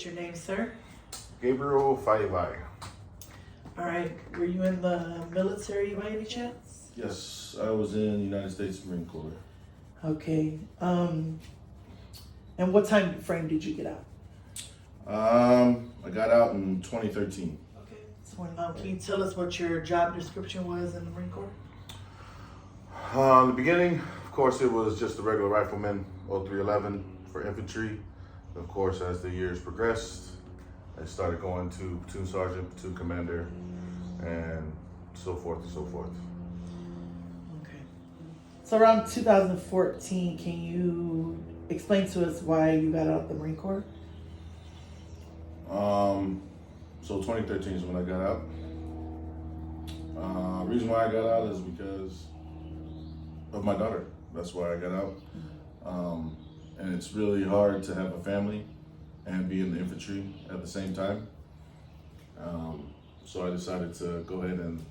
get your name, sir? Gabriel Faivai. All right. Were you in the military by any chance? Yes, I was in the United States Marine Corps. Okay. And what time frame did you get out? I got out in 2013. Okay. So, can you tell us what your job description was in the Marine Corps? In the beginning, of course, it was just a regular rifleman, 0311 for infantry. Of course, as the years progressed, I started going to platoon sergeant, platoon commander, and so forth and so forth. Okay. So around 2014, can you explain to us why you got out of the Marine Corps? So 2013 is when I got out. Reason why I got out is because of my daughter. That's why I got out. And it's really hard to have a family and be in the infantry at the same time. So I decided to go ahead and,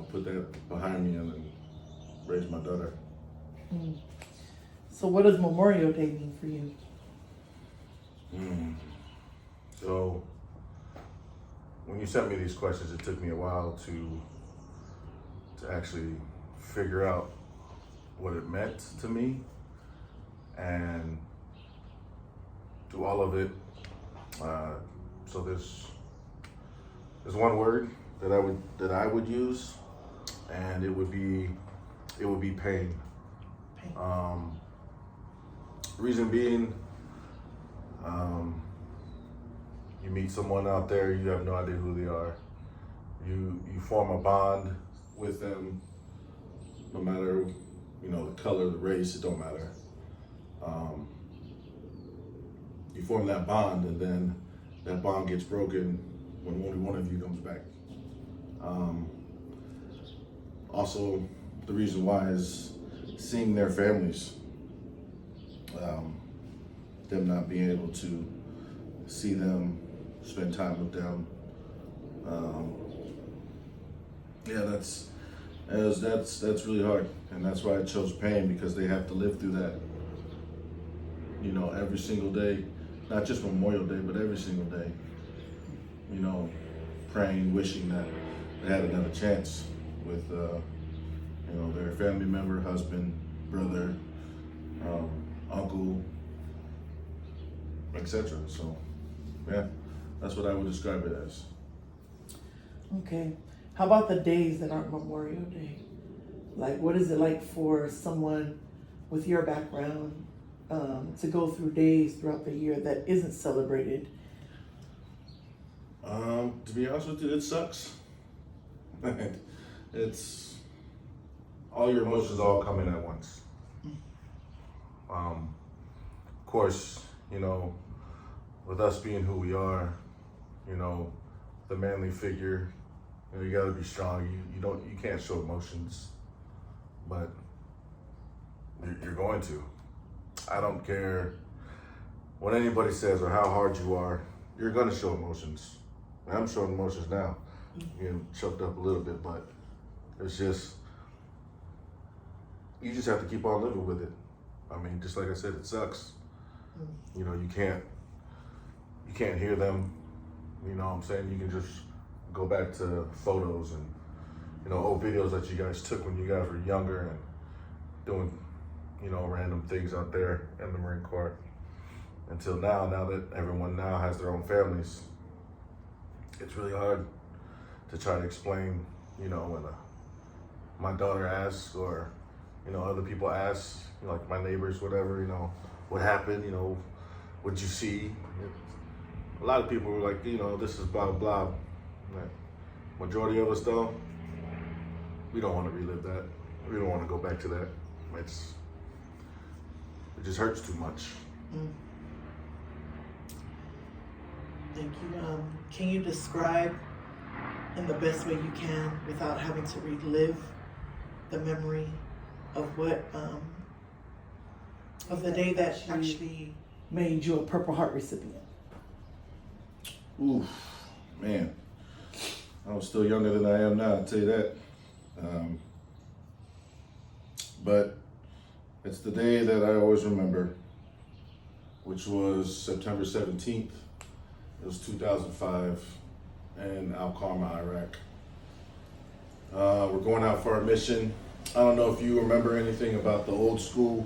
put that behind me and then raise my daughter. So what does Memorial Day mean for you? So when you sent me these questions, it took me a while to actually figure out what it meant to me, and through all of it, so there's one word that I would use, and it would be pain. Pain. Reason being, you meet someone out there, you have no idea who they are. You form a bond with them, no matter the color, the race, it don't matter. You form that bond, and then that bond gets broken when only one of you comes back. Also, the reason why is seeing their families, them not being able to see them, spend time with them. That's really hard, and that's why I chose pain, because they have to live through that, every single day, not just Memorial Day, but every single day, praying, wishing that they had another chance with, their family member, husband, brother, uncle, etc. So, yeah, that's what I would describe it as. Okay. How about the days that aren't Memorial Day? Like, what is it like for someone with your background to go through days throughout the year that isn't celebrated? To be honest with you, it sucks. It's all your emotions all come in at once. Of course, with us being who we are, the manly figure, you gotta be strong. You can't show emotions, but you're going to. I don't care what anybody says or how hard you are, you're gonna show emotions. And I'm showing emotions now. Getting choked up a little bit, but it's just, you just have to keep on living with it. I mean, just like I said, it sucks. You can't hear them. You know what I'm saying? You can just go back to photos and, old videos that you guys took when you guys were younger and doing, random things out there in the Marine Corps. Until now that everyone now has their own families, it's really hard to try to explain, when my daughter asks, or, other people ask, like my neighbors, whatever, what happened, what'd you see? A lot of people were like, this is blah, blah. Like, majority of us though, we don't want to relive that. We don't want to go back to that. It just hurts too much. Thank you. Can you describe in the best way you can, without having to relive the memory of what, of the day that actually made you a Purple Heart recipient? Oof, man. I was still younger than I am now, I'll tell you that. But it's the day that I always remember which was September 17th. It was 2005 in Al Qarma, Iraq. We're going out for our mission. I don't know if you remember anything about the old school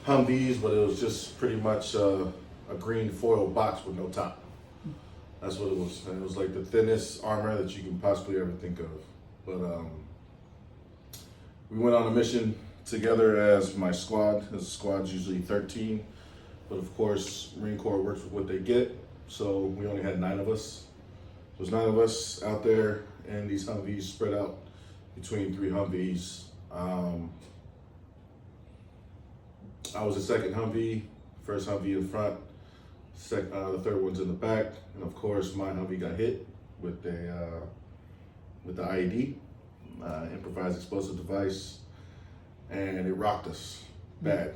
Humvees, but it was just pretty much a green foil box with no top. That's what it was. And it was like the thinnest armor that you can possibly ever think of. But we went on a mission together as my squad. The squad's usually 13. But of course, Marine Corps works with what they get. So we only had 9 of us. There's 9 of us out there, and these Humvees spread out between 3 Humvees. I was the second Humvee, first Humvee in front, the third one's in the back, and of course my Humvee got hit with the IED, improvised explosive device, and it rocked us bad.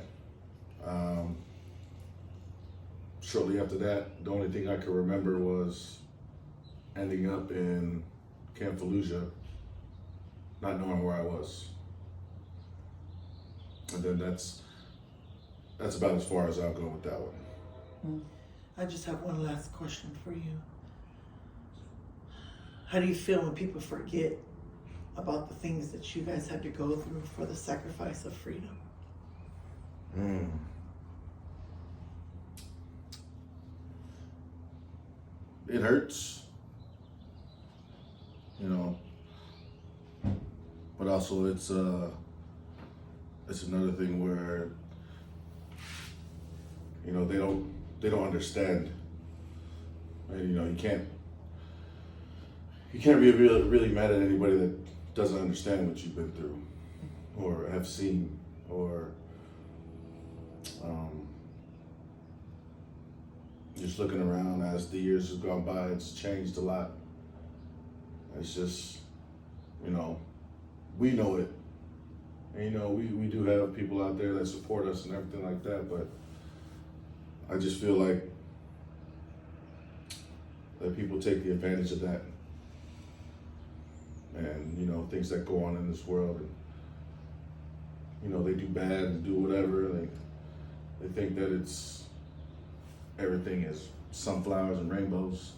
Shortly after that, the only thing I could remember was ending up in Camp Fallujah, not knowing where I was. And then that's about as far as I'll go with that one. I just have one last question for you. How do you feel when people forget about the things that you guys had to go through for the sacrifice of freedom? It hurts, you know, but also it's another thing where, you know, they don't understand, and you know, you can't be really mad at anybody that doesn't understand what you've been through or have seen, or just looking around as the years have gone by, it's changed a lot. It's just, you know, we know it. And, you know, we do have people out there that support us and everything like that, but I just feel like that people take the advantage of that. And, you know, things that go on in this world, and, you know, they do bad and do whatever, and they think that everything is sunflowers and rainbows.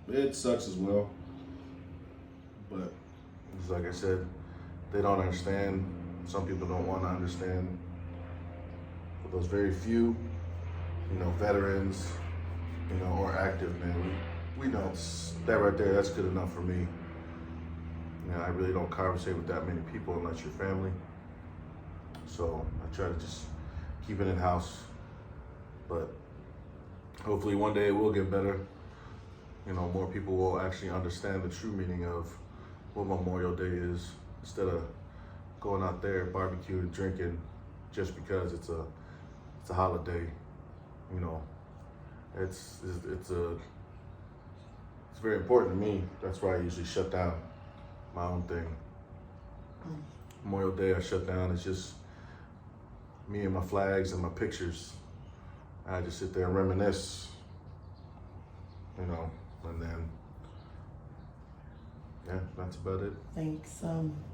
It sucks as well, but It's like I said, they don't understand. Some people don't want to understand. For those very few, you know, veterans, you know, or active men, we know that right there, that's good enough for me. You know, I really don't conversate with that many people unless you're family. So I try to just keep it in-house. But hopefully one day it will get better. You know, more people will actually understand the true meaning of what Memorial Day is, instead of going out there barbecuing, drinking, just because it's a holiday. You know, it's very important to me. That's why I usually shut down my own thing. Memorial Day I shut down. It's just me and my flags and my pictures. I just sit there and reminisce, you know, and then, yeah, that's about it. Thanks.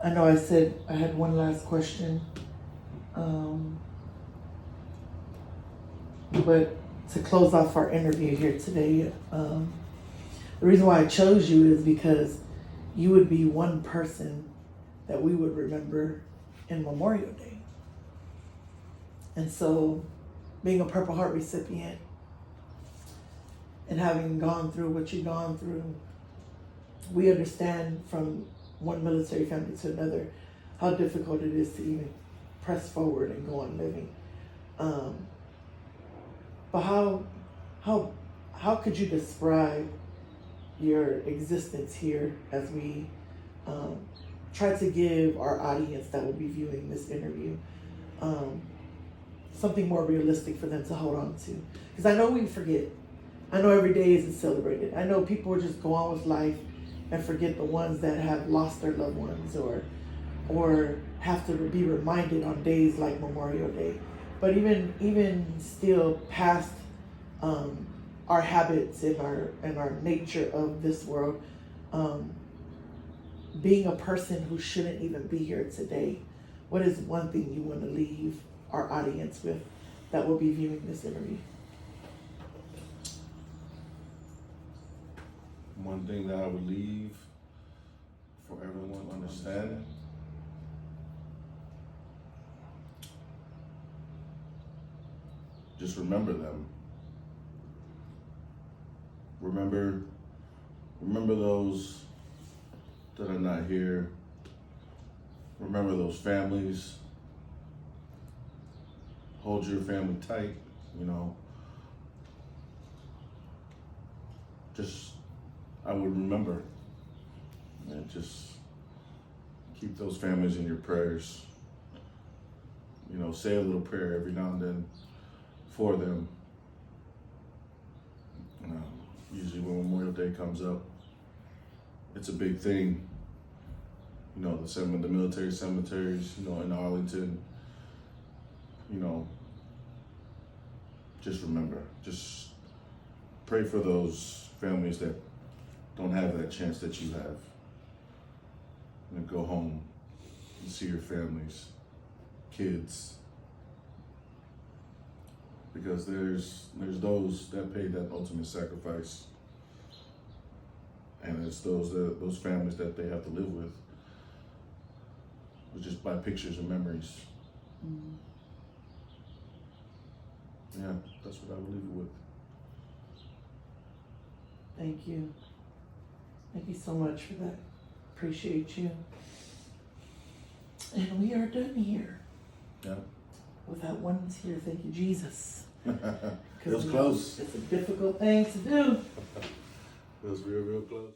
I know I said I had one last question, but to close off our interview here today, the reason why I chose you is because you would be one person that we would remember in Memorial Day. And so, being a Purple Heart recipient and having gone through what you've gone through, we understand from one military family to another how difficult it is to even press forward and go on living. But how could you describe your existence here as we try to give our audience that will be viewing this interview something more realistic for them to hold on to? Because I know we forget. I know every day isn't celebrated. I know people just go on with life and forget the ones that have lost their loved ones, or have to be reminded on days like Memorial Day. But even still, past our habits and our nature of this world, being a person who shouldn't even be here today, what is one thing you want to leave our audience with that will be viewing this interview. One thing that I would leave for everyone to understand, just remember them. Remember those that are not here. Remember those families. Hold your family tight, you know. Just, I would remember. And just keep those families in your prayers. You know, say a little prayer every now and then for them. Usually when Memorial Day comes up, it's a big thing. You know, the military cemeteries, you know, in Arlington, you know, just remember, just pray for those families that don't have that chance that you have. And go home and see your families, kids. Because there's those that paid that ultimate sacrifice. And it's those families that they have to live with just by pictures and memories. Mm. Yeah, that's what I would leave it with. Thank you. Thank you so much for that. Appreciate you. And we are done here. Yeah. With that one tear, thank you, Jesus. It was close. It's a difficult thing to do. It was real close.